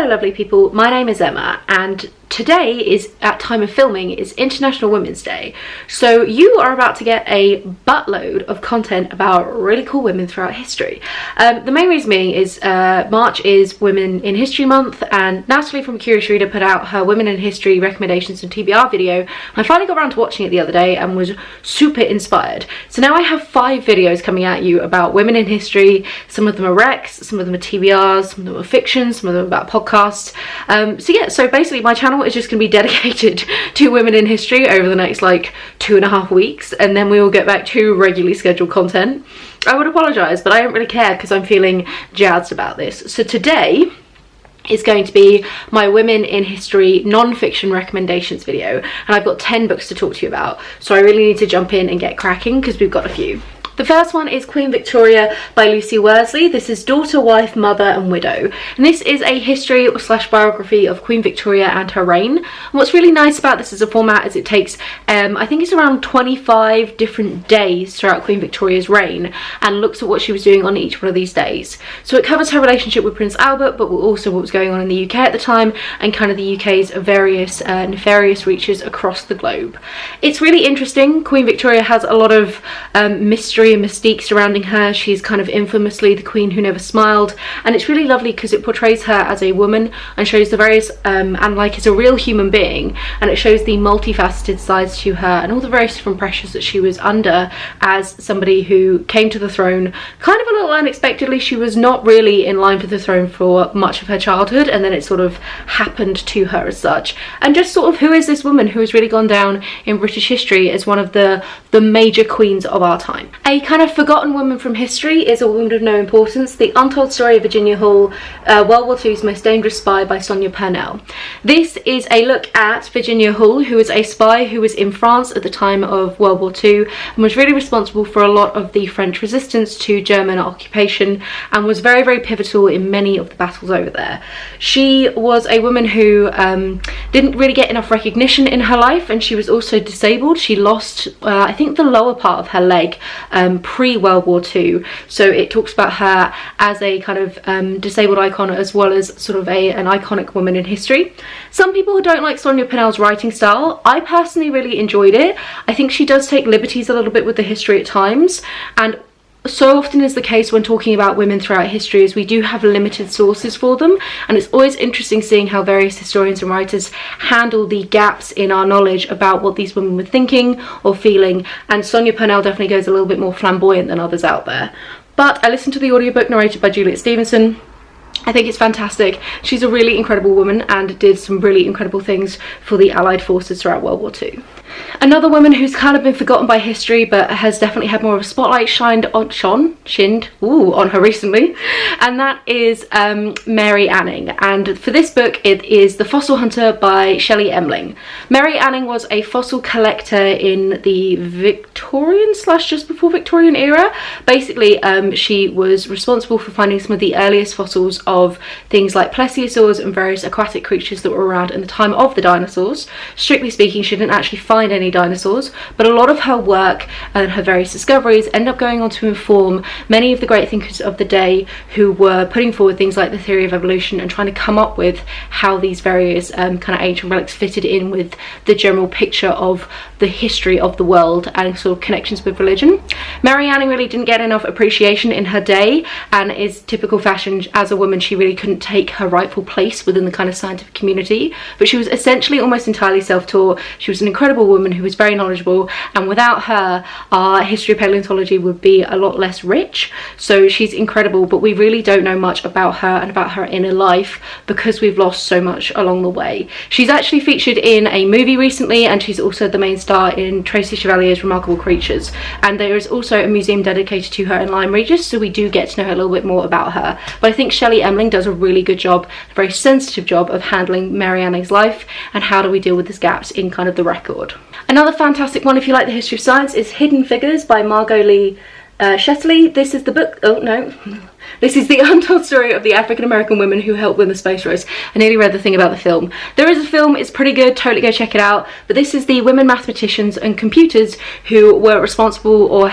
Hello lovely people, my name is Emma and today is, at time of filming, is International Women's Day. So you are about to get a buttload of content about really cool women throughout history. The main reason being is March is Women in History Month, and Natalie from Curious Reader put out her Women in History recommendations and TBR video. I finally got around to watching it the other day and was super inspired. So now I have 5 videos coming at you about women in history. Some of them are recs, some of them are TBRs, some of them are fiction, some of them are about podcasts. So yeah, so basically my channel is just going to be dedicated to women in history over the next like 2.5 weeks, and then we will get back to regularly scheduled content. I would apologise, but I don't really care because I'm feeling jazzed about this. So today is going to be my Women in History non-fiction recommendations video, and I've got 10 books to talk to you about, so I really need to jump in and get cracking because we've got a few. The first one is Queen Victoria by Lucy Worsley. This is Daughter, Wife, Mother and Widow. And this is a history / biography of Queen Victoria and her reign. And what's really nice about this as a format is it takes, I think it's around 25 different days throughout Queen Victoria's reign and looks at what she was doing on each one of these days. So it covers her relationship with Prince Albert, but also what was going on in the UK at the time and kind of the UK's various nefarious reaches across the globe. It's really interesting. Queen Victoria has a lot of mystery and mystique surrounding her. She's kind of infamously the queen who never smiled, and it's really lovely because it portrays her as a woman and shows the various and like as a real human being, and it shows the multifaceted sides to her and all the various different pressures that she was under as somebody who came to the throne kind of a little unexpectedly. She was not really in line for the throne for much of her childhood, and then it sort of happened to her as such. And just sort of who is this woman who has really gone down in British history as one of the major queens of our time. A kind of forgotten woman from history is A Woman of No Importance, the untold story of Virginia Hall, World War II's most dangerous spy by Sonia Purnell. This is a look at Virginia Hall, who was a spy who was in France at the time of World War II and was really responsible for a lot of the French resistance to German occupation and was very, very pivotal in many of the battles over there. She was a woman who didn't really get enough recognition in her life, and she was also disabled. She lost, I think, the lower part of her leg pre-World War II, so it talks about her as a kind of disabled icon as well as sort of an iconic woman in history. Some people don't like Sonia Purnell's writing style. I personally really enjoyed it. I think she does take liberties a little bit with the history at times, and so often is the case when talking about women throughout history is we do have limited sources for them, and it's always interesting seeing how various historians and writers handle the gaps in our knowledge about what these women were thinking or feeling, and Sonia Purnell definitely goes a little bit more flamboyant than others out there. But I listened to the audiobook narrated by Juliet Stevenson. I think it's fantastic. She's a really incredible woman and did some really incredible things for the Allied forces throughout World War II. Another woman who's kind of been forgotten by history but has definitely had more of a spotlight shinned on her recently, and that is Mary Anning. And for this book it is The Fossil Hunter by Shelley Emling. Mary Anning was a fossil collector in the Victorian / just before Victorian era. Basically she was responsible for finding some of the earliest fossils of things like plesiosaurs and various aquatic creatures that were around in the time of the dinosaurs. Strictly speaking, she didn't actually find any dinosaurs, but a lot of her work and her various discoveries end up going on to inform many of the great thinkers of the day who were putting forward things like the theory of evolution and trying to come up with how these various kind of ancient relics fitted in with the general picture of the history of the world and sort of connections with religion. Mary Anning really didn't get enough appreciation in her day, and is typical fashion as a woman she really couldn't take her rightful place within the kind of scientific community, but she was essentially almost entirely self-taught. She was an incredible woman who was very knowledgeable, and without her our history of paleontology would be a lot less rich. So she's incredible, but we really don't know much about her and about her inner life because we've lost so much along the way. She's actually featured in a movie recently, and she's also the main star in Tracy Chevalier's Remarkable Creatures, and there is also a museum dedicated to her in Lyme Regis, so we do get to know a little bit more about her. But I think Shelley Emling does a really good job, a very sensitive job of handling Mary Anning's life and how do we deal with these gaps in kind of the record. Another fantastic one if you like the history of science is Hidden Figures by Margot Shetterly. This is the book, this is the untold story of the African American women who helped win the space race. I nearly read the thing about the film. There is a film, it's pretty good, totally go check it out, but this is the women mathematicians and computers who were responsible or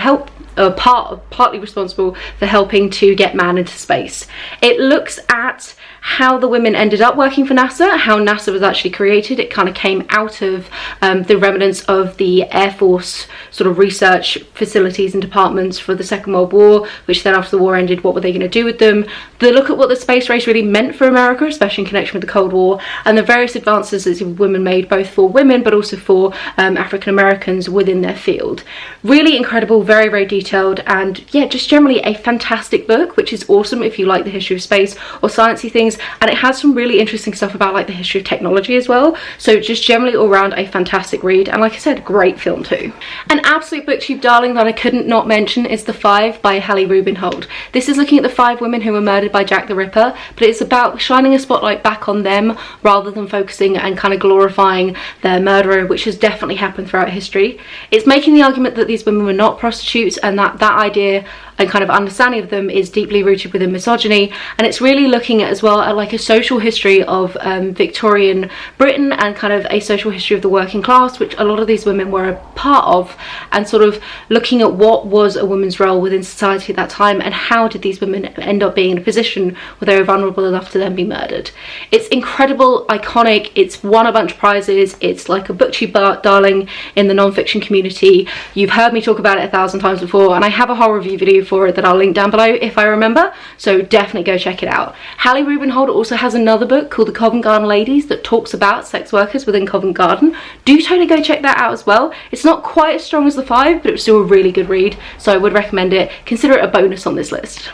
partly responsible for helping to get man into space. It looks at how the women ended up working for NASA, how NASA was actually created. It kind of came out of the remnants of the Air Force sort of research facilities and departments for the Second World War, which then after the war ended, what were they going to do with them? The look at what the space race really meant for America, especially in connection with the Cold War, and the various advances that women made, both for women but also for African Americans within their field. Really incredible, very, very detailed, and yeah, just generally a fantastic book, which is awesome if you like the history of space or sciencey things. And it has some really interesting stuff about like the history of technology as well. So just generally all around a fantastic read, and like I said, great film too. An absolute booktube darling that I couldn't not mention is The Five by Hallie Rubenhold. This is looking at the 5 women who were murdered by Jack the Ripper, but it's about shining a spotlight back on them rather than focusing and kind of glorifying their murderer, which has definitely happened throughout history. It's making the argument that these women were not prostitutes, and that idea and kind of understanding of them is deeply rooted within misogyny. And it's really looking at as well at like a social history of Victorian Britain and kind of a social history of the working class, which a lot of these women were a part of, and sort of looking at what was a woman's role within society at that time and how did these women end up being in a position where they were vulnerable enough to then be murdered. It's incredible, iconic, it's won a bunch of prizes, it's like a booktube darling in the non-fiction community. You've heard me talk about it 1,000 times before, and I have a whole review video for it that I'll link down below if I remember, so definitely go check it out. Hallie Rubenhold also has another book called The Covent Garden Ladies that talks about sex workers within Covent Garden. Do totally go check that out as well. It's not quite as strong as The Five, but it's still a really good read, so I would recommend it. Consider it a bonus on this list.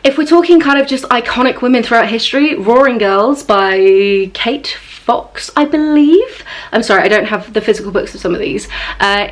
If we're talking kind of just iconic women throughout history, Roaring Girls by Kyte Fox, I believe. I'm sorry, I don't have the physical books of some of these.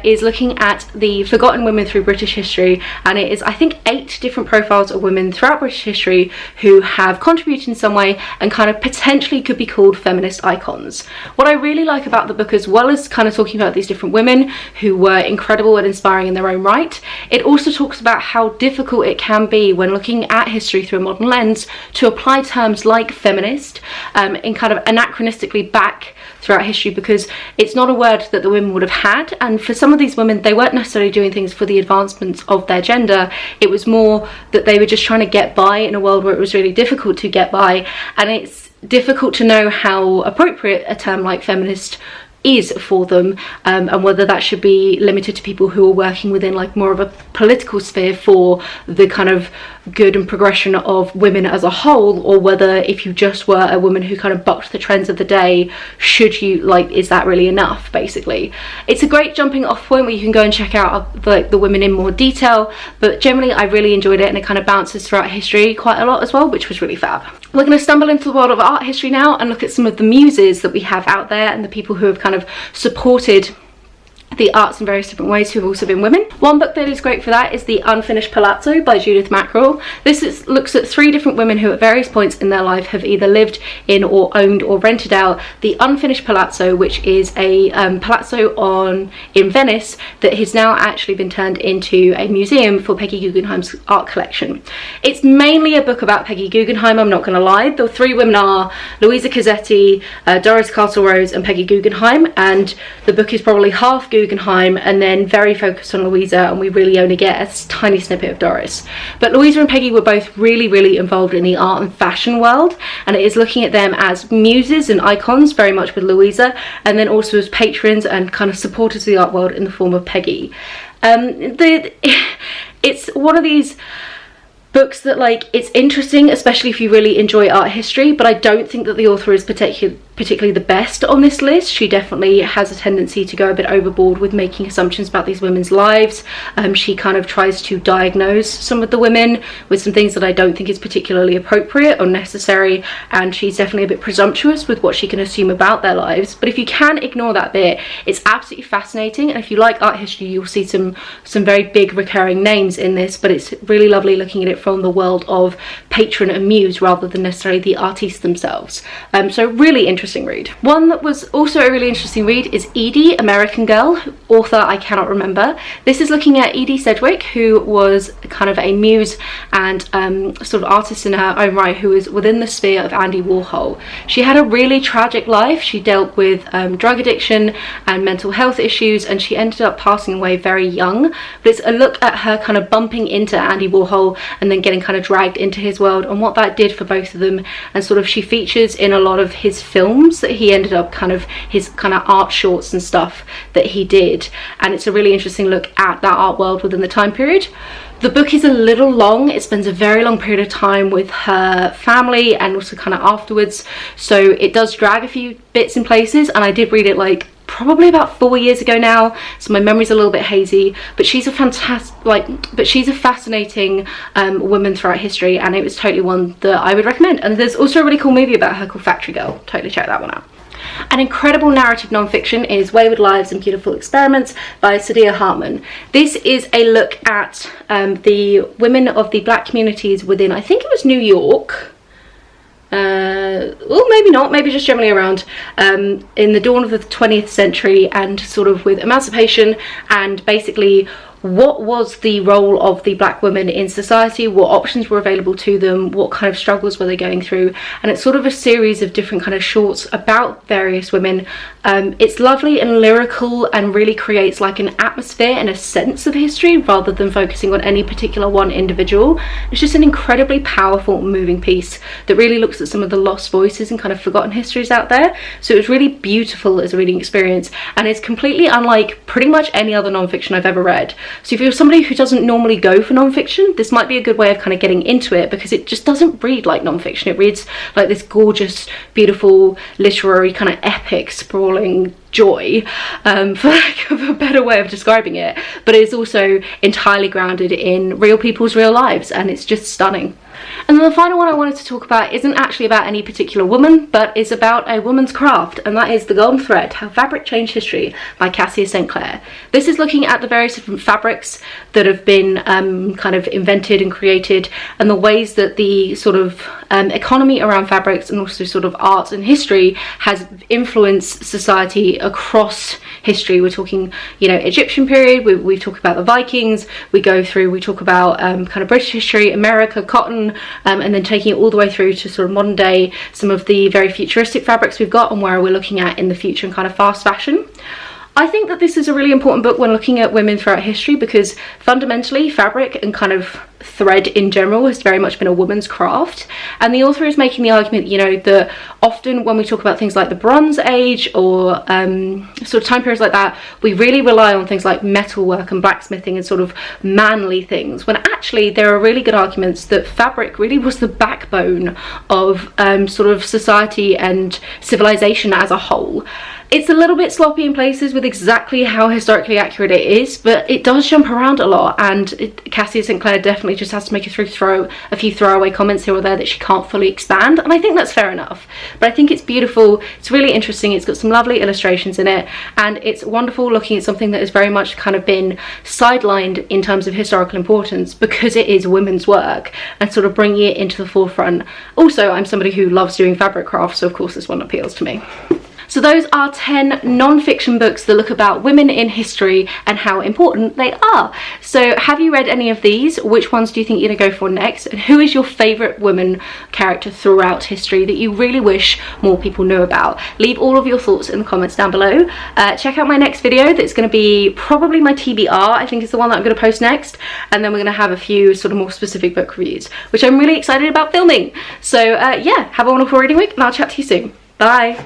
Is looking at the forgotten women through British history, and it is, I think, 8 different profiles of women throughout British history who have contributed in some way and kind of potentially could be called feminist icons. What I really like about the book, as well as kind of talking about these different women who were incredible and inspiring in their own right, it also talks about how difficult it can be when looking at history through a modern lens to apply terms like feminist in kind of anachronistically back throughout history, because it's not a word that the women would have had, and for some of these women they weren't necessarily doing things for the advancements of their gender. It was more that they were just trying to get by in a world where it was really difficult to get by, and it's difficult to know how appropriate a term like feminist is for them, and whether that should be limited to people who are working within like more of a political sphere for the kind of good and progression of women as a whole, or whether if you just were a woman who kind of bucked the trends of the day, should you, like, is that really enough, basically. It's a great jumping off point where you can go and check out the women in more detail, but generally I really enjoyed it, and it kind of bounces throughout history quite a lot as well, which was really fab. We're going to stumble into the world of art history now and look at some of the muses that we have out there and the people who have kind of supported the arts in various different ways, who've also been women. One book that is great for that is The Unfinished Palazzo by Judith Mackerel. This looks at 3 different women who at various points in their life have either lived in or owned or rented out the Unfinished Palazzo, which is a palazzo in Venice that has now actually been turned into a museum for Peggy Guggenheim's art collection. It's mainly a book about Peggy Guggenheim, I'm not going to lie. The 3 women are Louisa Cassetti, Doris Castle-Rose and Peggy Guggenheim, and the book is probably half Guggenheim and then very focused on Louisa, and we really only get a tiny snippet of Doris. But Louisa and Peggy were both really involved in the art and fashion world, and it is looking at them as muses and icons, very much with Louisa, and then also as patrons and kind of supporters of the art world in the form of Peggy. It's one of these books that, like, it's interesting, especially if you really enjoy art history, but I don't think that the author is particularly the best on this list. She definitely has a tendency to go a bit overboard with making assumptions about these women's lives. She kind of tries to diagnose some of the women with some things that I don't think is particularly appropriate or necessary, and she's definitely a bit presumptuous with what she can assume about their lives. But if you can ignore that bit, it's absolutely fascinating, and if you like art history, you'll see some very big recurring names in this, but it's really lovely looking at it from the world of patron and muse rather than necessarily the artists themselves. So really interesting interesting read. One that was also a really interesting read is Edie, American Girl, author I cannot remember. This is looking at Edie Sedgwick, who was kind of a muse and sort of artist in her own right, who was within the sphere of Andy Warhol. She had a really tragic life. She dealt with drug addiction and mental health issues, and she ended up passing away very young. But it's a look at her kind of bumping into Andy Warhol and then getting kind of dragged into his world and what that did for both of them. And sort of she features in a lot of his films that he ended up his kind of art shorts and stuff that he did, and it's a really interesting look at that art world within the time period. The book is a little long. It spends a very long period of time with her family and also kind of afterwards, so it does drag a few bits in places, and I did read it like probably about 4 years ago now, so my memory's a little bit hazy, but she's a fascinating woman throughout history, and it was totally one that I would recommend. And there's also a really cool movie about her called Factory Girl. Totally check that one out. An incredible narrative non-fiction is Wayward Lives and Beautiful Experiments by Saidiya Hartman. This is a look at the women of the black communities within, I think it was New York, well, maybe not, maybe just generally around, in the dawn of the 20th century, and sort of with emancipation, and basically what was the role of the black women in society, what options were available to them, what kind of struggles were they going through. And it's sort of a series of different kind of shorts about various women. It's lovely and lyrical and really creates like an atmosphere and a sense of history rather than focusing on any particular one individual. It's just an incredibly powerful, moving piece that really looks at some of the lost voices and kind of forgotten histories out there. So it was really beautiful as a reading experience, and it's completely unlike pretty much any other non-fiction I've ever read. So if you're somebody who doesn't normally go for non-fiction, this might be a good way of kind of getting into it, because it just doesn't read like non-fiction. It reads like this gorgeous, beautiful, literary kind of epic, sprawling joy, for lack of a better way of describing it. But it's also entirely grounded in real people's real lives, and it's just stunning. And then the final one I wanted to talk about isn't actually about any particular woman, but is about a woman's craft, and that is The Golden Thread, How Fabric Changed History by Kassia Clare. This is looking at the various different fabrics that have been kind of invented and created, and the ways that the sort of economy around fabrics and also sort of art and history has influenced society across history. We're talking, you know, Egyptian period, we talk about the Vikings, we talk about kind of British history, America, cotton, and then taking it all the way through to sort of modern day, some of the very futuristic fabrics we've got and where we're looking at in the future and kind of fast fashion. I think that this is a really important book when looking at women throughout history, because fundamentally fabric and kind of thread in general has very much been a woman's craft, and the author is making the argument, you know, that often when we talk about things like the Bronze Age or sort of time periods like that, we really rely on things like metalwork and blacksmithing and sort of manly things, when actually there are really good arguments that fabric really was the backbone of sort of society and civilization as a whole. It's a little bit sloppy in places with exactly how historically accurate it is, but it does jump around a lot, and Kassia Clare definitely just has to make a few throwaway comments here or there that she can't fully expand, and I think that's fair enough. But I think it's beautiful, it's really interesting, it's got some lovely illustrations in it, and it's wonderful looking at something that has very much kind of been sidelined in terms of historical importance because it is women's work, and sort of bringing it into the forefront. Also, I'm somebody who loves doing fabric crafts, so of course this one appeals to me. So those are 10 non-fiction books that look about women in history and how important they are. So have you read any of these? Which ones do you think you're gonna go for next? And who is your favourite woman character throughout history that you really wish more people knew about? Leave all of your thoughts in the comments down below. Check out my next video that's gonna be probably my TBR, I think is the one that I'm gonna post next. And then we're gonna have a few sort of more specific book reviews, which I'm really excited about filming. So yeah, have a wonderful reading week, and I'll chat to you soon. Bye.